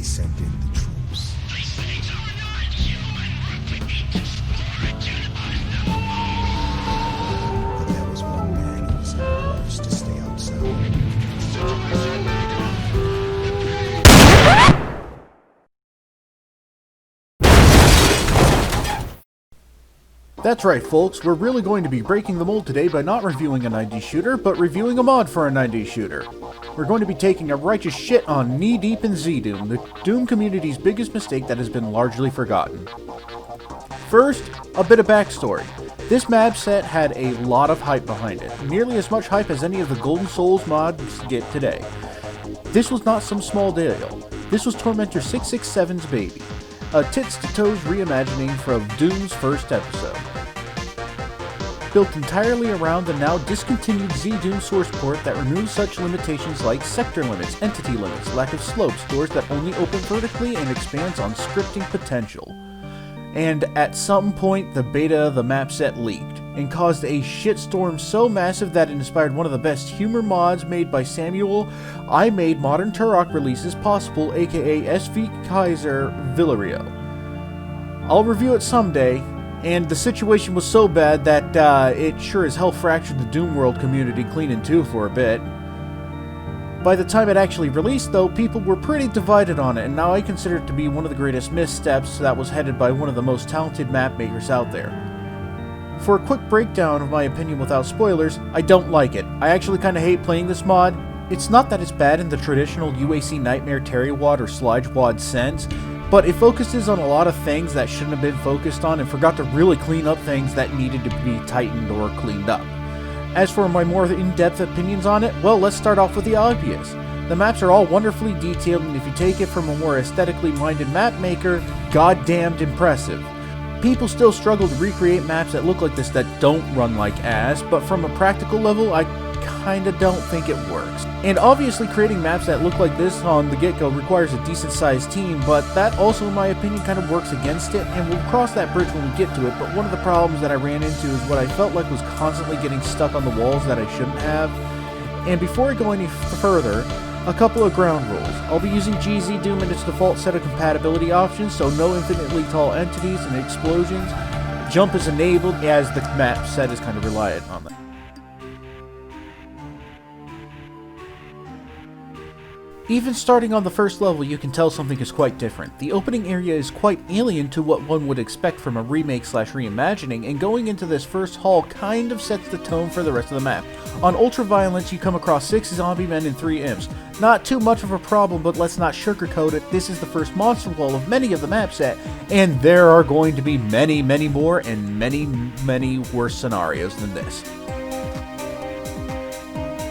sent in the troops. But there was one man who was orders to stay outside. That's right, folks, we're really going to be breaking the mold today by not reviewing a 90s shooter, but reviewing a mod for a 90s shooter. We're going to be taking a righteous shit on knee-deep in ZDoom, the Doom community's biggest mistake that has been largely forgotten. First, a bit of backstory. This map set had a lot of hype behind it, nearly as much hype as any of the Golden Souls mods get today. This was not some small deal. This was Tormentor 667's baby, a tits-to-toes reimagining from Doom's first episode. Built entirely around the now discontinued ZDoom source port that removes such limitations like sector limits, entity limits, lack of slopes, doors that only open vertically, and expands on scripting potential. And at some point, the beta of the map set leaked, and caused a shitstorm so massive that it inspired one of the best humor mods made by Samuel I Made Modern Turok releases possible, aka SV Kaiser Villarreal. I'll review it someday, and the situation was so bad that it sure as hell fractured the Doom World community clean in two for a bit. By the time it actually released, though, people were pretty divided on it, and now I consider it to be one of the greatest missteps that was headed by one of the most talented map makers out there. For a quick breakdown of my opinion without spoilers, I don't like it. I actually kinda hate playing this mod. It's not that it's bad in the traditional UAC Nightmare Terrywad or Sludgewad sense, but it focuses on a lot of things that shouldn't have been focused on and forgot to really clean up things that needed to be tightened or cleaned up. As for my more in-depth opinions on it, well, let's start off with the obvious. The maps are all wonderfully detailed, and if you take it from a more aesthetically minded map maker, goddamned impressive. People still struggle to recreate maps that look like this that don't run like ass, but from a practical level, I kinda don't think it works. And obviously creating maps that look like this on the get-go requires a decent sized team, but that also in my opinion kind of works against it, and we'll cross that bridge when we get to it. But one of the problems that I ran into is what I felt like was constantly getting stuck on the walls that I shouldn't have. And before I go any further, a couple of ground rules. I'll be using ZDoom in its default set of compatibility options, so no infinitely tall entities and explosions. Jump is enabled as the map set is kind of reliant on that. Even starting on the first level, you can tell something is quite different. The opening area is quite alien to what one would expect from a remake/reimagining, and going into this first hall kind of sets the tone for the rest of the map. On Ultraviolence, you come across 6 zombie men and 3 imps. Not too much of a problem, but let's not sugarcoat it. This is the first monster wall of many of the map set, and there are going to be many, many more and many, many worse scenarios than this.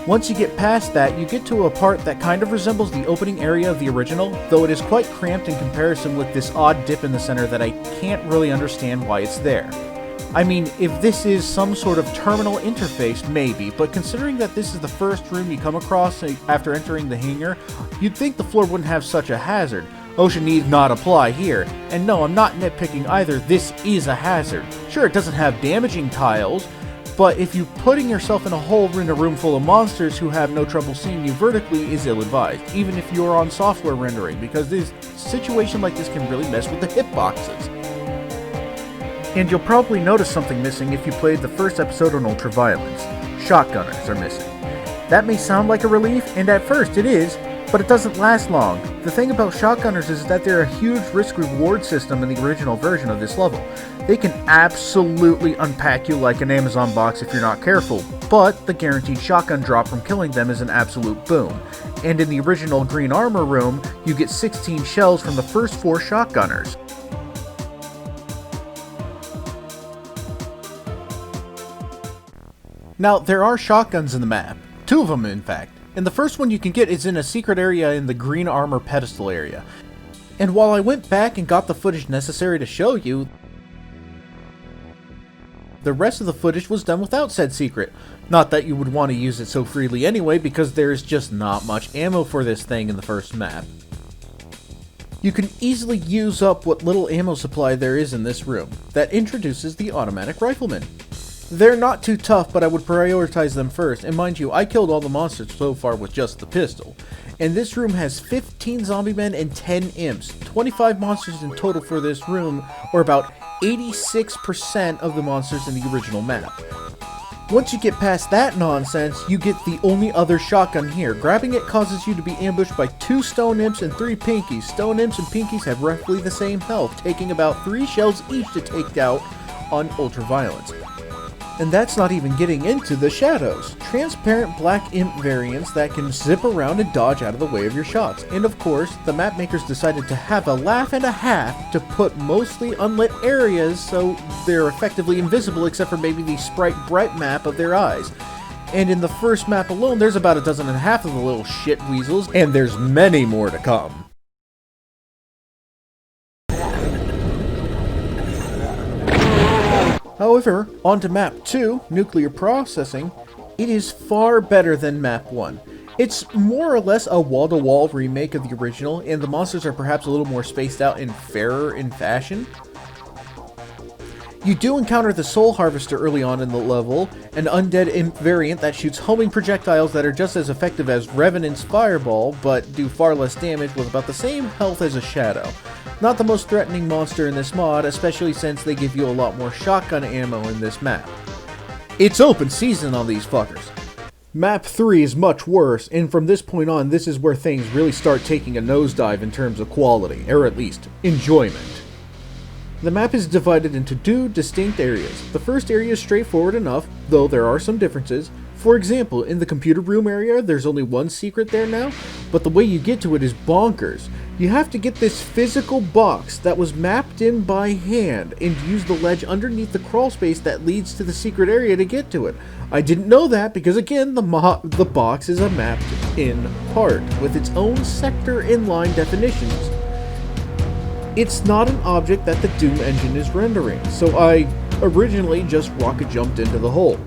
Once you get past that, you get to a part that kind of resembles the opening area of the original, though it is quite cramped in comparison with this odd dip in the center that I can't really understand why it's there. I mean, if this is some sort of terminal interface, maybe, but considering that this is the first room you come across after entering the hangar, you'd think the floor wouldn't have such a hazard. OSHA need not apply here. And no, I'm not nitpicking either, this is a hazard. Sure, it doesn't have damaging tiles, but if you putting yourself in a hole in a room full of monsters who have no trouble seeing you vertically is ill-advised, even if you're on software rendering, because this situation like this can really mess with the hitboxes. And you'll probably notice something missing if you played the first episode on Ultraviolence. Shotgunners are missing. That may sound like a relief, and at first it is, but it doesn't last long. The thing about shotgunners is that they're a huge risk-reward system in the original version of this level. They can absolutely unpack you like an Amazon box if you're not careful, but the guaranteed shotgun drop from killing them is an absolute boom. And in the original green armor room, you get 16 shells from the first 4 shotgunners. Now, there are shotguns in the map. 2 of them, in fact. And the first one you can get is in a secret area in the green armor pedestal area. And while I went back and got the footage necessary to show you, the rest of the footage was done without said secret. Not that you would want to use it so freely anyway, because there's just not much ammo for this thing in the first map. You can easily use up what little ammo supply there is in this room. That introduces the automatic rifleman. They're not too tough, but I would prioritize them first, and mind you, I killed all the monsters so far with just the pistol. and this room has 15 zombie men and 10 imps. 25 monsters in total for this room, or about 86% of the monsters in the original map. Once you get past that nonsense, you get the only other shotgun here. Grabbing it causes you to be ambushed by 2 stone imps and 3 pinkies. Stone imps and pinkies have roughly the same health, taking about 3 shells each to take out on ultraviolence. And that's not even getting into the shadows. Transparent black imp variants that can zip around and dodge out of the way of your shots. And of course, the map makers decided to have a laugh and a half to put mostly unlit areas so they're effectively invisible except for maybe the sprite bright map of their eyes. And in the first map alone, there's about 12 and a half of the little shit weasels, and there's many more to come. However, onto map 2, nuclear processing, it is far better than map 1. It's more or less a wall-to-wall remake of the original, and the monsters are perhaps a little more spaced out and fairer in fashion. You do encounter the Soul Harvester early on in the level, an undead imp variant that shoots homing projectiles that are just as effective as Revenant's Fireball, but do far less damage with about the same health as a Shadow. Not the most threatening monster in this mod, especially since they give you a lot more shotgun ammo in this map. It's open season on these fuckers. Map 3 is much worse, and from this point on, this is where things really start taking a nosedive in terms of quality, or at least, enjoyment. The map is divided into 2 distinct areas. The first area is straightforward enough, though there are some differences. For example, in the computer room area, there's only 1 secret there now, but the way you get to it is bonkers. You have to get this physical box that was mapped in by hand and use the ledge underneath the crawl space that leads to the secret area to get to it. I didn't know that because again, the box is a mapped in part with its own sector inline definitions. It's not an object that the Doom engine is rendering, so I originally just rocket jumped into the hole.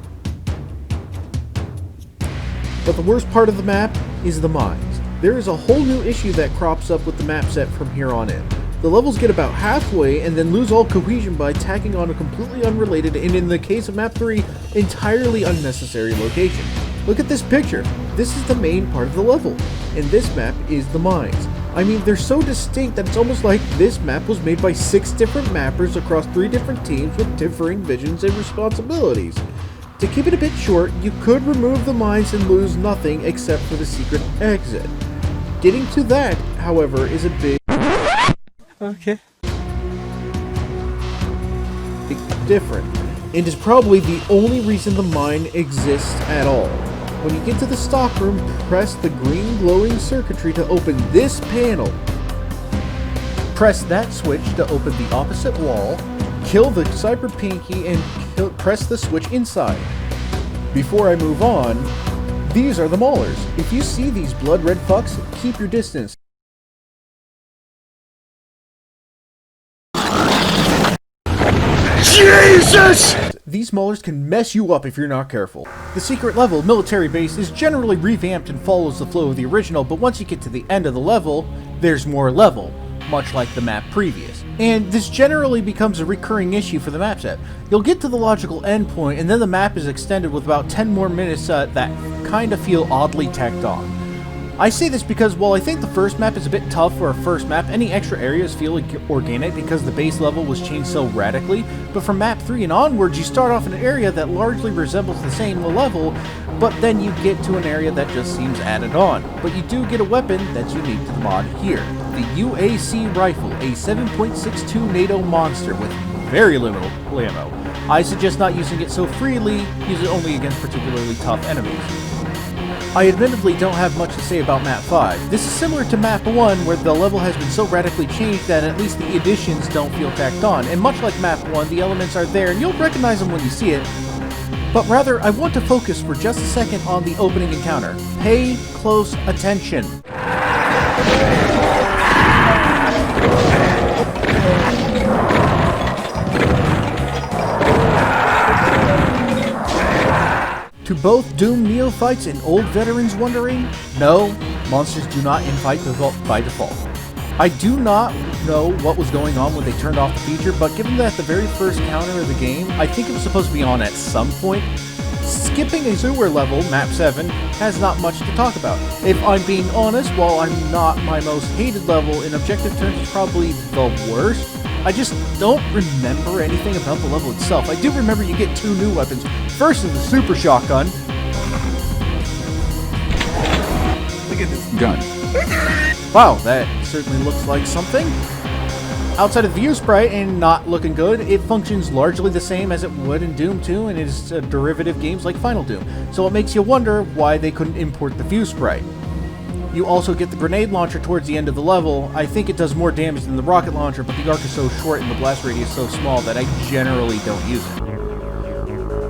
But the worst part of the map is the mines. There is a whole new issue that crops up with the map set from here on in. The levels get about halfway and then lose all cohesion by tacking on a completely unrelated, and in the case of map 3, entirely unnecessary location. Look at this picture. This is the main part of the level, and this map is the mines. I mean, they're so distinct that it's almost like this map was made by 6 different mappers across 3 different teams with differing visions and responsibilities. To keep it a bit short, you could remove the mines and lose nothing except for the secret exit. Getting to that, however, is a big different, and is probably the only reason the mine exists at all. When you get to the stockroom, press the green glowing circuitry to open this panel. Press that switch to open the opposite wall, kill the Cyber Pinky, and press the switch inside. Before I move on, these are the Maulers. If you see these blood red fucks, keep your distance. Jesus! These Maulers can mess you up if you're not careful. The secret level, Military Base, is generally revamped and follows the flow of the original, but once you get to the end of the level, there's more level, much like the map previous. And this generally becomes a recurring issue for the map set. You'll get to the logical endpoint, and then the map is extended with about 10 more minutes that kind of feel oddly tacked on. I say this because while I think the first map is a bit tough for a first map, any extra areas feel organic because the base level was changed so radically, but from map 3 and onwards you start off in an area that largely resembles the same level, but then you get to an area that just seems added on. But you do get a weapon that's unique to the mod here. The UAC rifle, a 7.62 NATO monster with very limited ammo. I suggest not using it so freely, use it only against particularly tough enemies. I admittedly don't have much to say about map 5. This is similar to map 1 where the level has been so radically changed that at least the additions don't feel tacked on, and much like map 1, the elements are there and you'll recognize them when you see it. But rather, I want to focus for just a second on the opening encounter. Pay close attention. To both Doom neophytes and old veterans wondering, no, monsters do not infight by default. I do not know what was going on when they turned off the feature, but given that the very first counter of the game, I think it was supposed to be on at some point, skipping a sewer level, map 7, has not much to talk about. If I'm being honest, while I'm not my most hated level, in objective terms it's probably the worst. I just don't remember anything about the level itself. I do remember you get 2 new weapons. First is the super shotgun. Look at this gun. Wow, that certainly looks like something. Outside of the view sprite and not looking good, it functions largely the same as it would in Doom 2 and is derivative games like Final Doom. So it makes you wonder why they couldn't import the view sprite. You also get the grenade launcher towards the end of the level. I think it does more damage than the rocket launcher, but the arc is so short and the blast radius so small that I generally don't use it.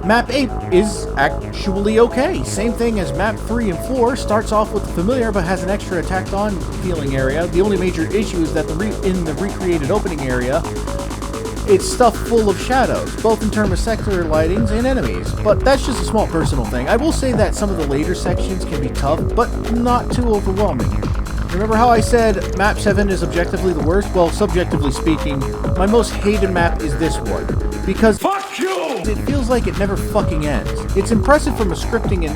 Map 8 is actually okay. Same thing as Map 3 and 4, starts off with the familiar but has an extra attacked on feeling area. The only major issue is that in the recreated opening area, it's stuffed full of shadows, both in terms of sector lightings and enemies, but that's just a small personal thing. I will say that some of the later sections can be tough, but not too overwhelming. Remember how I said Map 7 is objectively the worst? Well, subjectively speaking, my most hated map is this one, because fuck you! It feels like it never fucking ends. It's impressive from a scripting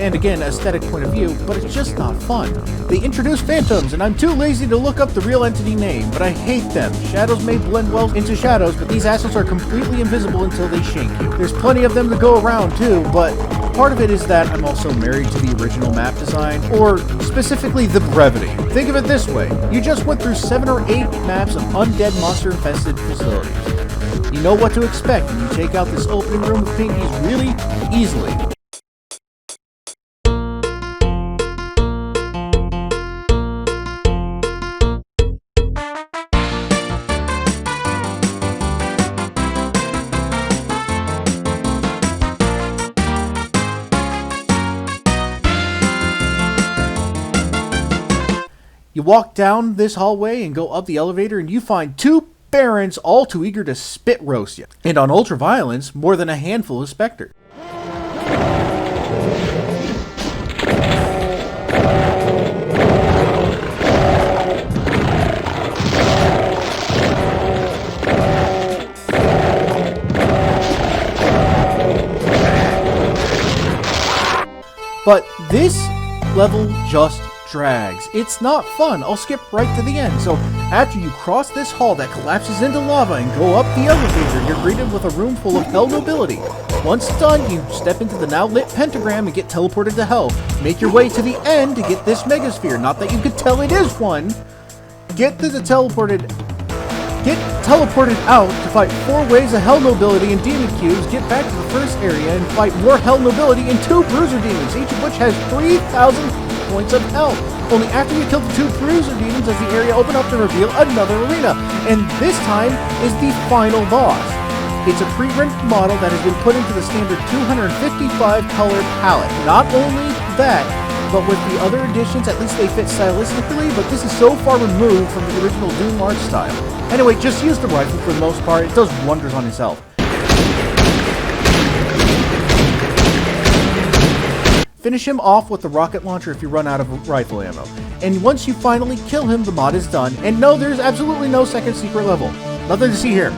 and again, aesthetic point of view, but it's just not fun. They introduced phantoms, and I'm too lazy to look up the real entity name, but I hate them. Shadows may blend well into shadows, but these assholes are completely invisible until they shank you. There's plenty of them to go around too, but part of it is that I'm also married to the original map design, or specifically the brevity. Think of it this way, you just went through 7 or 8 maps of undead monster-infested facilities. You know what to expect, and you take out this opening room of pinkies really easily. You walk down this hallway and go up the elevator and you find 2 barons all too eager to spit roast you. And on ultraviolence, more than a handful of specters. But this level just drags. It's not fun. I'll skip right to the end. So after you cross this hall that collapses into lava and go up the elevator, you're greeted with a room full of hell nobility. Once done, you step into the now lit pentagram and get teleported to hell. Make your way to the end to get this megasphere. Not that you could tell it is one. Get teleported out to fight 4 waves of hell nobility and demon cubes, get back to the first area and fight more hell nobility and 2 bruiser demons, each of which has 3,000 points of health. Only after you kill the 2 bruiser demons does the area open up to reveal another arena, and this time is the final boss. It's a pre-rendered model that has been put into the standard 255 color palette. Not only that, but with the other editions, at least they fit stylistically, but this is so far removed from the original Doom art style. Anyway, just use the rifle for the most part, it does wonders on his health. Finish him off with the rocket launcher if you run out of rifle ammo. And once you finally kill him, the mod is done, and no, there's absolutely no second secret level. Nothing to see here.